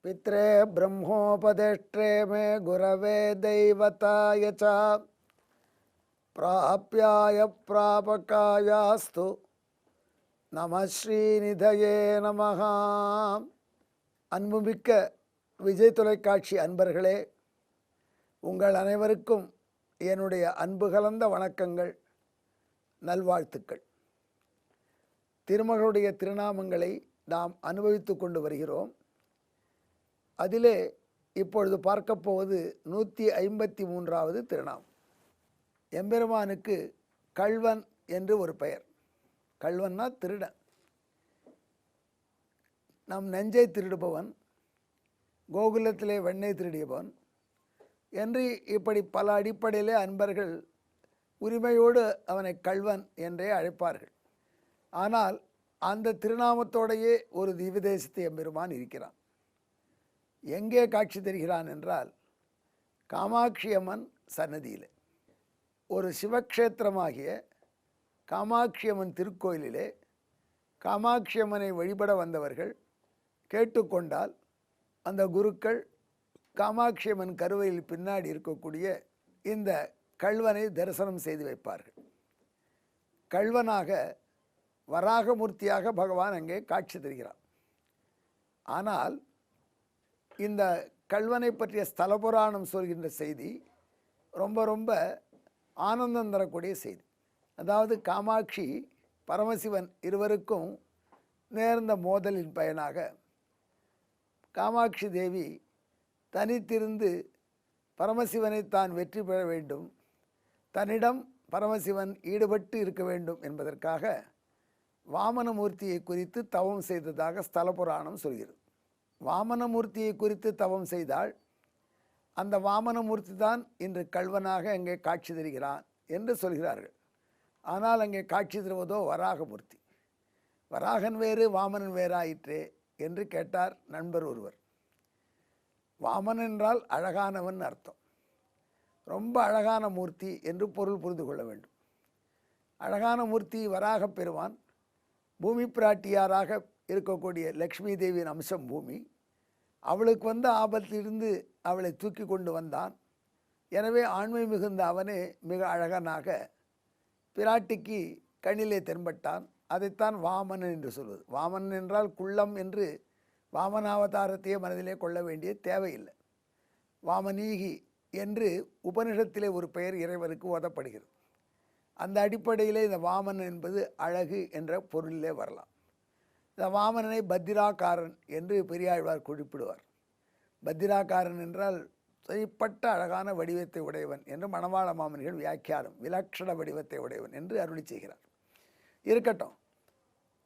पित्रे ब्रह्मोपदेष्ट्रे मे गुरवे दैवताय च प्राप्याय प्रापकायास्तु நம ஸ்ரீநிதயே நமஹ. அன்புமிக்க விஜய் தொலைக்காட்சி அன்பர்களே, உங்கள் அனைவருக்கும் என்னுடைய அன்பு கலந்த வணக்கங்கள், நல்வாழ்த்துக்கள். திருமகளுடைய திருநாமங்களை நாம் அனுபவித்து கொண்டு வருகிறோம். அதிலே இப்பொழுது பார்க்க போவது 153வது திருநாமம். எம்பெருமானுக்கு கள்வன் என்று ஒரு பெயர். கள்வன்னா திருடன், நம் நெஞ்சை திருடுபவன், கோகுலத்திலே வெண்ணெய் திருடியவன் என்று இப்படி பல அடிப்படையிலே அன்பர்கள் உரிமையோடு அவனை கள்வன் என்றே அழைப்பார்கள். ஆனால் அந்த திருநாமத்தோடையே ஒரு திவ்யதேசத்தை எம்பெருமான் இருக்கிறான். எங்கே காட்சி தருகிறான் என்றால், காமாட்சி அம்மன் சன்னதியிலே, ஒரு சிவக்ஷேத்திரமாகிய காமாட்சி அம்மன் திருக்கோயிலிலே காமாட்சி அம்மனை வழிபட வந்தவர்கள் கேட்டுக்கொண்டால் அந்த குருக்கள் காமாட்சி அம்மன் கருவையில் பின்னாடி இருக்கக்கூடிய இந்த கள்வனை தரிசனம் செய்து வைப்பார்கள். கள்வனாக வராகமூர்த்தியாக பகவான் அங்கே காட்சி தருகிறார். ஆனால் இந்த கள்வனை பற்றிய ஸ்தல புராணம் சொல்கின்ற செய்தி ரொம்ப ரொம்ப ஆனந்தம் தரக்கூடிய செய்தி. அதாவது காமாட்சி பரமசிவன் இருவருக்கும் நேர்ந்த மோதலின் பயனாக காமாட்சி தேவி தனித்திருந்து பரமசிவனை தான் வெற்றி பெற வேண்டும், தன்னிடம் பரமசிவன் ஈடுபட்டு இருக்க வேண்டும் என்பதற்காக வாமனமூர்த்தியை குறித்து தவம் செய்ததாக ஸ்தல புராணம் சொல்கிறது. வாமனமூர்த்தியை குறித்து தவம் செய்தால் அந்த வாமனமூர்த்தி தான் இன்று கள்வனாக அங்கே காட்சி தருகிறான் என்று சொல்கிறார்கள். ஆனால் அங்கே காட்சி தருவதோ வராகமூர்த்தி. வராகன் வேறு வாமனன் வேறாயிற்றே என்று கேட்டார் நண்பர் ஒருவர். வாமன் என்றால் அழகானவன் அர்த்தம். ரொம்ப அழகான மூர்த்தி என்று பொருள் புரிந்து கொள்ள வேண்டும். அழகான மூர்த்தி வராக பெறுவான். பூமி பிராட்டியாராக இருக்கக்கூடிய லக்ஷ்மி தேவியின் அம்சம் பூமி. அவளுக்கு வந்த ஆபத்திலிருந்து அவளை தூக்கி கொண்டு வந்தான். எனவே ஆண்மை மிகுந்த அவனே மிக அழகனாக பிராட்டிக்கு கண்ணிலே தென்பட்டான். அதைத்தான் வாமனன் என்று சொல்வது. வாமனன் என்றால் குள்ளம் என்று வாமனாவதாரத்தையே மனதிலே கொள்ள வேண்டிய தேவையில்லை. வாமனீகி என்று உபனிஷத்திலே ஒரு பெயர் இறைவனுக்கு ஓதப்படுகிறது. அந்த அடிப்படையிலே இந்த வாமனன் என்பது அழகு என்ற பொருளிலே வரலாம். இந்த வாமனனை பத்திராக்காரன் என்று பெரியாழ்வார் குறிப்பிடுவார். பத்திராக்காரன் என்றால் தனிப்பட்ட அழகான வடிவத்தை உடையவன் என்று மணவாள மாமனிகள் வியாக்கியானம், விலக்ஷண வடிவத்தை உடையவன் என்று அருளி செய்கிறார். இருக்கட்டும்.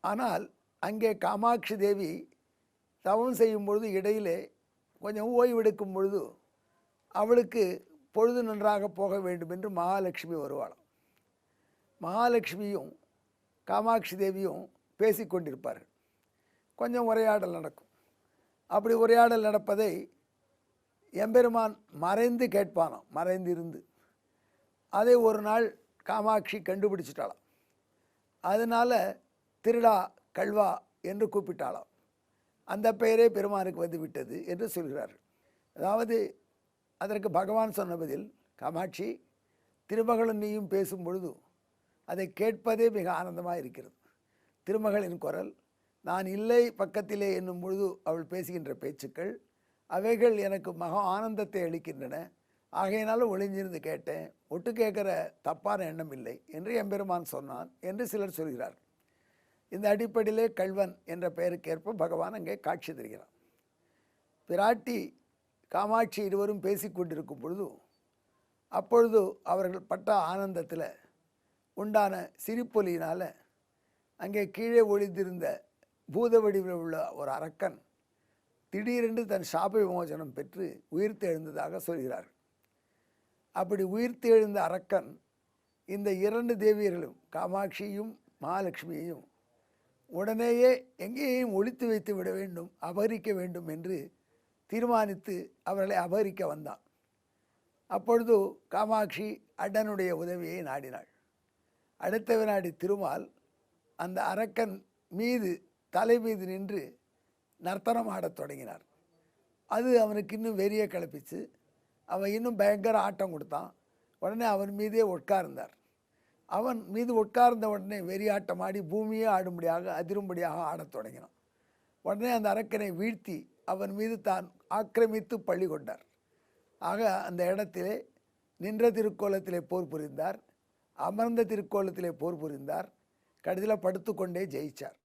ஆனால் அங்கே காமாட்சி தேவி தவம் செய்யும் பொழுது இடையிலே கொஞ்சம் ஓய்வெடுக்கும் பொழுது அவளுக்கு பொழுது நன்றாக போக வேண்டும் என்று மகாலட்சுமி வருவாளாம். மகாலட்சுமியும் காமாட்சி தேவியும் பேசிக்கொண்டிருப்பார்கள். கொஞ்சம் உரையாடல் நடக்கும். அப்படி உரையாடல் நடப்பதை எம்பெருமான் மறைந்து கேட்பானாம், மறைந்திருந்து. அதை ஒரு நாள் காமாட்சி கண்டுபிடிச்சிட்டாளாம். அதனால் திருடா கள்வா என்று கூப்பிட்டாளாம். அந்த பெயரே பெருமானுக்கு வந்து விட்டது என்று சொல்கிறார்கள். அதாவது அதற்கு பகவான் சொன்ன பதில், காமாட்சி, திருமகளும் நீயும் பேசும் பொழுது அதை கேட்பதே மிக ஆனந்தமாக இருக்கிறது. திருமகளின் குரல் நான் இல்லை பக்கத்திலே என்னும் பொழுது அவள் பேசுகின்ற பேச்சுக்கள் அவைகள் எனக்கு மகா ஆனந்தத்தை அளிக்கின்றன. ஆகையினாலும் ஒளிஞ்சிருந்து கேட்டேன். ஒட்டு கேட்குற தப்பான எண்ணம் இல்லை என்று எம்பெருமான் சொன்னான் என்று சிலர் சொல்கிறார். இந்த அடிப்படையிலே கள்வன் என்ற பெயருக்கேற்ப பகவான் அங்கே காட்சி தருகிறான். பிராட்டி காமாட்சி இருவரும் பேசிக்கொண்டிருக்கும் பொழுது அப்பொழுது அவர்கள் பட்ட ஆனந்தத்தில் உண்டான சிரிப்பொலியினால் அங்கே கீழே ஒளிந்திருந்த பூத வடிவில் உள்ள ஒரு அரக்கன் திடீரென்று தன் சாப விமோசனம் பெற்று உயிர்த்து எழுந்ததாக சொல்கிறார்கள். அப்படி உயிர்த்து எழுந்த அரக்கன் இந்த இரண்டு தேவியர்களும் காமாட்சியும் மகாலட்சுமியையும் உடனேயே எங்கேயும் ஒழித்து வைத்து விட வேண்டும், அபகரிக்க வேண்டும் என்று தீர்மானித்து அவர்களை அபகரிக்க வந்தான். அப்பொழுது காமாட்சி அண்ணனுடைய உதவியை நாடினாள். அடுத்த வினாடி திருமால் அந்த அரக்கன் மீது தலை மீது நின்று நர்த்தனம் ஆடத் தொடங்கினார். அது அவனுக்கு இன்னும் வெறியை கிளப்பிச்சு. அவன் இன்னும் பயங்கர ஆட்டம் கொடுத்தான். உடனே அவன் மீதே உட்கார்ந்தார். அவன் மீது உட்கார்ந்த உடனே வெறியாட்டம் ஆடி பூமியே ஆடும்படியாக அதிரும்படியாக ஆடத் தொடங்கினான். உடனே அந்த அரக்கனை வீழ்த்தி அவன் மீது தான் ஆக்கிரமித்து பள்ளி கொண்டார். ஆக அந்த இடத்திலே நின்ற திருக்கோலத்திலே போர் புரிந்தார், அமர்ந்த திருக்கோலத்திலே போர் புரிந்தார், கடைசியில் படுத்துக்கொண்டே ஜெயிச்சார்.